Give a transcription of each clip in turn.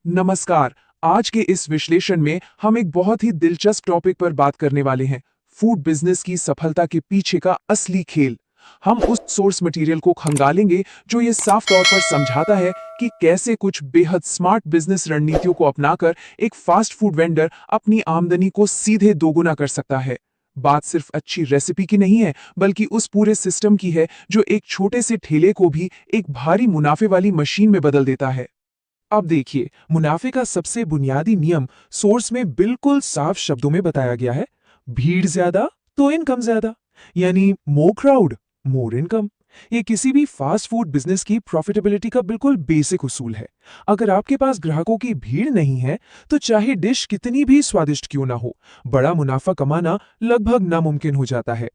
नमस्कार। आज के इस विश्लेषण में हम एक बहुत ही दिलचस्प टॉपिक पर बात करने वाले हैं, फूड बिजनेस की सफलता के पीछे का असली खेल। हम उस सोर्स मटेरियल को खंगालेंगे जो ये साफ तौर पर समझाता है कि कैसे कुछ बेहद स्मार्ट बिजनेस रणनीतियों को अपनाकर एक फास्ट फूड वेंडर अपनी आमदनी को सीधे दोगुना कर सकता है। बात सिर्फ अच्छी रेसिपी की नहीं है, बल्कि उस पूरे सिस्टम की है जो एक छोटे से ठेले को भी एक भारी मुनाफे वाली मशीन में बदल देता है। अब देखिए, मुनाफे का सबसे बुनियादी नियम सोर्स में बिल्कुल साफ शब्दों में बताया गया है। भीड़ ज्यादा तो इनकम ज्यादा, यानी मोर क्राउड मोर इनकम। ये किसी भी फास्ट फूड बिजनेस की प्रॉफिटेबिलिटी का बिल्कुल बेसिक उसूल है। अगर आपके पास ग्राहकों की भीड़ नहीं है, तो चाहे डिश कितनी भी स्वादिष्ट क्यों ना हो, बड़ा मुनाफा कमाना लगभग नामुमकिन हो जाता है।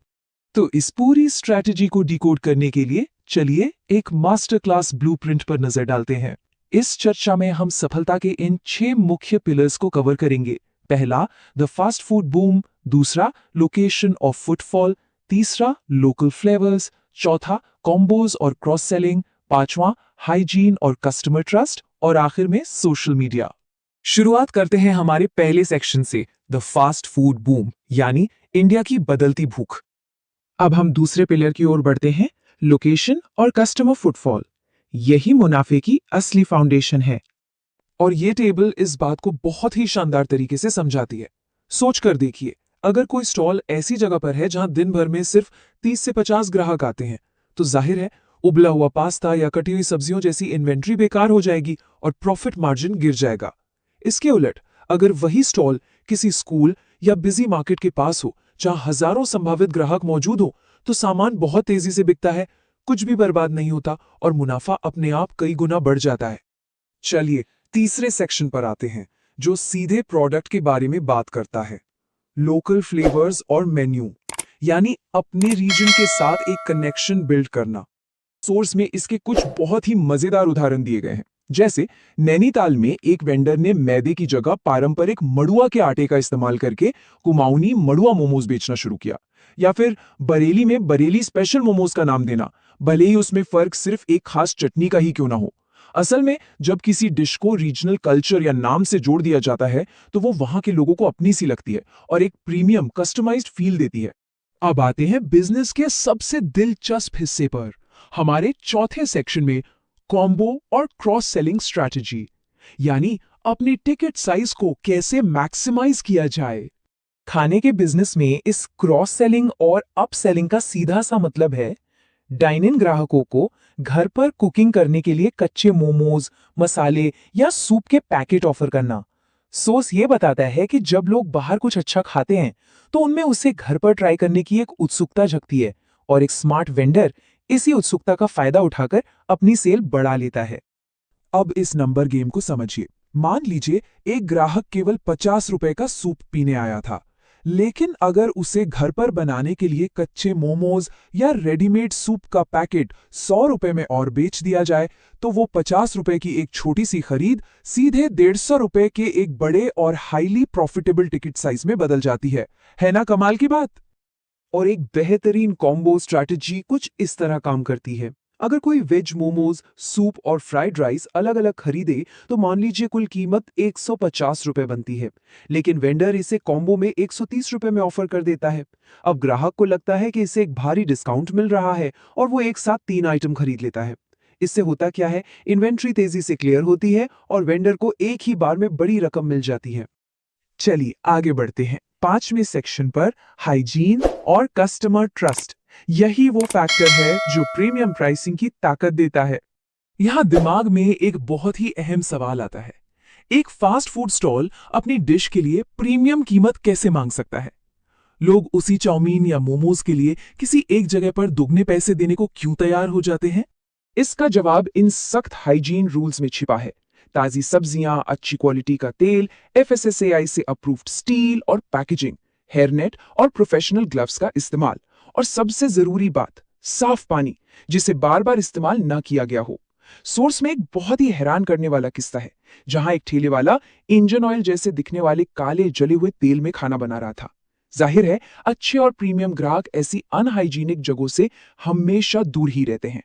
तो इस पूरी स्ट्रैटेजी को डिकोड करने के लिए चलिए एक मास्टर क्लास ब्लूप्रिंट पर नजर डालते हैं। इस चर्चा में हम सफलता के इन 6 मुख्य पिलर्स को कवर करेंगे। पहला, द फास्ट फूड बूम। दूसरा, लोकेशन ऑफ फुटफॉल। तीसरा, लोकल फ्लेवर्स। चौथा, कॉम्बोज और क्रॉस सेलिंग। पांचवा, हाइजीन और कस्टमर ट्रस्ट। और आखिर में सोशल मीडिया। शुरुआत करते हैं हमारे पहले सेक्शन से, द फास्ट फूड बूम, यानी इंडिया की बदलती भूख। अब हम दूसरे पिलर की ओर बढ़ते हैं, लोकेशन और कस्टमर फुटफॉल। यही मुनाफे की असली फाउंडेशन है। और ये टेबल इस बात को बहुत ही शानदार तरीके से समझाती है। सोच कर देखिए, अगर कोई स्टॉल ऐसी जगह पर है जहां दिन भर में सिर्फ 30 से 50 ग्राहक आते हैं, तो जाहिर है उबला हुआ पास्ता या कटी हुई सब्जियों जैसी इन्वेंट्री बेकार हो जाएगी और प्रॉफिट मार्जिन गिर जाएगा। इसके उलट, अगर वही स्टॉल किसी स्कूल या बिजी मार्केट के पास हो, जहां हजारों संभावित ग्राहक मौजूद हो, तो सामान बहुत तेजी से बिकता है, कुछ भी बर्बाद नहीं होता और मुनाफा अपने आप कई गुना बढ़ जाता है। चलिए तीसरे सेक्शन पर आते हैं, जो सीधे प्रोडक्ट के बारे में बात करता है, लोकल फ्लेवर्स और मेन्यू, यानी अपने रीजन के साथ एक कनेक्शन बिल्ड करना। सोर्स में इसके कुछ बहुत ही मजेदार उदाहरण दिए गए हैं। जैसे नैनीताल में एक वेंडर ने मैदे की जगह पारंपरिक मड़ुआ के आटे का इस्तेमाल करके कुमाऊनी मड़ुआ मोमोज बेचना शुरू किया। या फिर बरेली में बरेली स्पेशल मोमोज का नाम देना, भले ही उसमें फर्क सिर्फ एक खास चटनी का ही क्यों ना हो। असल में जब किसी डिश को रीजनल कल्चर या नाम से जोड़ दिया जाता है, तो वो वहां के लोगों को अपनी सी लगती है और एक प्रीमियम कस्टमाइज्ड फील देती है। अब आते हैं बिजनेस के सबसे दिलचस्प हिस्से पर, हमारे चौथे सेक्शन में, कॉम्बो और क्रॉस सेलिंग स्ट्रैटेजी, यानी अपनी टिकट साइज को कैसे मैक्सिमाइज किया जाए। खाने के बिजनेस में इस क्रॉस सेलिंग और अप सेलिंग का सीधा सा मतलब है डाइन इन ग्राहकों को घर पर कुकिंग करने के लिए कच्चे मोमोज, मसाले या सूप के पैकेट ऑफर करना। सोर्स ये बताता है कि जब लोग बाहर कुछ अच्छा खाते हैं, तो उनमें उसे घर पर ट्राई करने की एक उत्सुकता जगती है और एक स्मार्ट वेंडर इसी उत्सुकता का फायदा उठाकर अपनी सेल बढ़ा लेता है। अब इस नंबर गेम को समझिए। मान लीजिए एक ग्राहक केवल 50 रुपए का सूप पीने आया था, लेकिन अगर उसे घर पर बनाने के लिए कच्चे मोमोज या रेडीमेड सूप का पैकेट 100 रुपए में और बेच दिया जाए, तो वो 50 रुपए की एक छोटी सी खरीद सीधे 150 रुपए के एक बड़े और हाईली प्रॉफिटेबल टिकट साइज में बदल जाती है ना कमाल की बात। और एक बेहतरीन कॉम्बो स्ट्रैटेजी कुछ इस तरह काम करती है। अगर कोई वेज मोमोज, सूप और फ्राइड राइस अलग अलग खरीदे, तो मान लीजिए कुल कीमत 150 रुपए बनती है, लेकिन वेंडर इसे कॉम्बो में 130 रुपए में ऑफर कर देता है। अब ग्राहक को लगता है कि इसे एक भारी डिस्काउंट मिल रहा है और वो एक साथ 3 आइटम खरीद लेता है। इससे होता क्या है, इन्वेंट्री तेजी से क्लियर होती है और वेंडर को एक ही बार में बड़ी रकम मिल जाती है। चलिए आगे बढ़ते हैं, पांचवें सेक्शन पर, हाइजीन और कस्टमर ट्रस्ट। यही वो फैक्टर है जो प्रीमियम प्राइसिंग की ताकत देता है। यहां दिमाग में एक बहुत ही अहम सवाल आता है, एक फास्ट फूड स्टॉल अपनी डिश के लिए प्रीमियम कीमत कैसे मांग सकता है? लोग उसी चाउमीन या मोमोज के लिए किसी एक जगह पर दुगने पैसे देने को क्यों तैयार हो जाते हैं? इसका जवाब इन सख्त हाइजीन रूल्स में छिपा है। ताजी सब्जियां, अच्छी क्वालिटी का तेल, एफएसएसएआई से अप्रूव्ड स्टील और पैकेजिंग, हेयरनेट और प्रोफेशनल ग्लव्स का इस्तेमाल, और सबसे जरूरी बात, साफ पानी, जिसे बार बार इस्तेमाल ना किया गया हो। सोर्स में एक बहुत ही हैरान करने वाला किस्सा है, जहां एक ठेले वाला इंजन ऑयल जैसे दिखने वाले काले जले हुए तेल में खाना बना रहा था। जाहिर है अच्छे और प्रीमियम ग्राहक ऐसी अनहाइजीनिक जगहों से हमेशा दूर ही रहते हैं।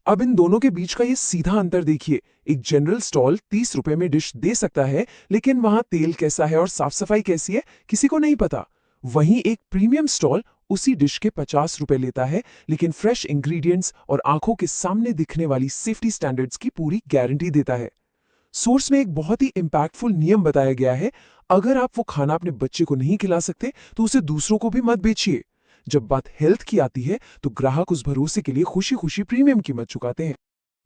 अब इन दोनों के बीच का ये सीधा अंतर देखिए। एक जनरल स्टॉल 30 रुपए में डिश दे सकता है, लेकिन वहां तेल कैसा है और साफ सफाई कैसी है किसी को नहीं पता। वहीं एक प्रीमियम स्टॉल उसी डिश के 50 रुपए लेता है, लेकिन फ्रेश इंग्रेडिएंट्स और आंखों के सामने दिखने वाली सेफ्टी स्टैंडर्ड्स की पूरी गारंटी देता है। सोर्स में एक बहुत ही इंपैक्टफुल नियम बताया गया है। अगर आप वो खाना अपने बच्चे को नहीं खिला सकते तो उसे दूसरों को भी मत बेचिए। जब बात हेल्थ की आती है तो ग्राहक उस भरोसे के लिए खुशी खुशी प्रीमियम कीमत चुकाते हैं।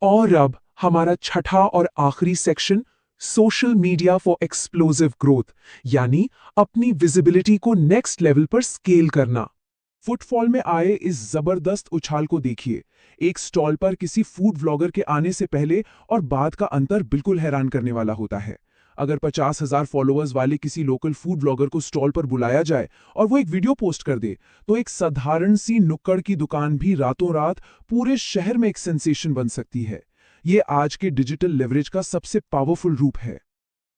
और अब हमारा छठा और आखिरी section, social media for explosive growth, यानी अपनी विजिबिलिटी को नेक्स्ट लेवल पर स्केल करना। फुटफॉल में आए इस जबरदस्त उछाल को देखिए। एक स्टॉल पर किसी फूड व्लॉगर के आने से पहले और बाद का अंतर बिल्कुल हैरान करने वाला होता है। अगर 50,000 फॉलोअर्स वाले किसी लोकल फूड ब्लॉगर को स्टॉल पर बुलाया जाए और वो एक वीडियो पोस्ट कर दे, तो एक साधारण सी नुक्कड़ की दुकान भी रातों रात पूरे शहर में एक सेंसेशन बन सकती है। ये आज के डिजिटल लेवरेज का सबसे पावरफुल रूप है।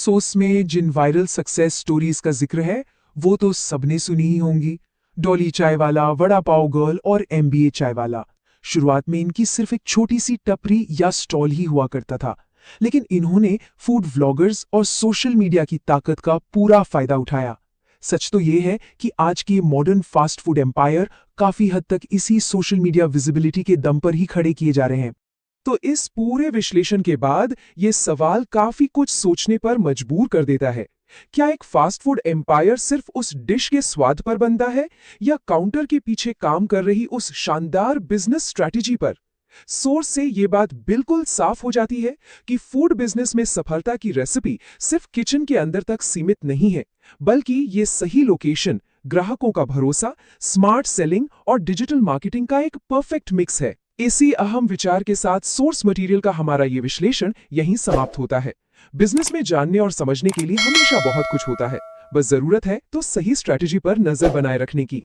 सोर्स में जिन वायरल सक्सेस स्टोरीज का जिक्र है वो तो सबने सुनी ही होंगी। डॉली चाय वाला, वड़ा पाव गर्ल और MBA चाय वाला। शुरुआत में इनकी सिर्फ एक छोटी सी टपरी या स्टॉल ही हुआ करता था, लेकिन इन्होंने फूड व्लॉगर्स और सोशल मीडिया की ताकत का पूरा फायदा उठाया। सच तो यह है कि आज की मॉडर्न फास्ट फूड एम्पायर काफी हद तक इसी सोशल मीडिया विजिबिलिटी के दम पर ही खड़े किए जा रहे हैं। तो इस पूरे विश्लेषण के बाद यह सवाल काफी कुछ सोचने पर मजबूर कर देता है। क्या एक फास्ट फूड एम्पायर सिर्फ उस डिश के स्वाद पर बनता है, या काउंटर के पीछे काम कर रही उस शानदार बिजनेस स्ट्रैटेजी पर? सोर्स से ये बात बिल्कुल साफ हो जाती है कि फूड बिजनेस में सफलता की रेसिपी सिर्फ किचन के अंदर तक सीमित नहीं है, बल्कि ये सही लोकेशन, ग्राहकों का भरोसा, स्मार्ट सेलिंग और डिजिटल मार्केटिंग का एक परफेक्ट मिक्स है। इसी अहम विचार के साथ सोर्स मटेरियल का हमारा ये विश्लेषण यहीं समाप्त होता है। बिजनेस में जानने और समझने के लिए हमेशा बहुत कुछ होता है, बस जरूरत है तो सही स्ट्रैटेजी पर नजर बनाए रखने की।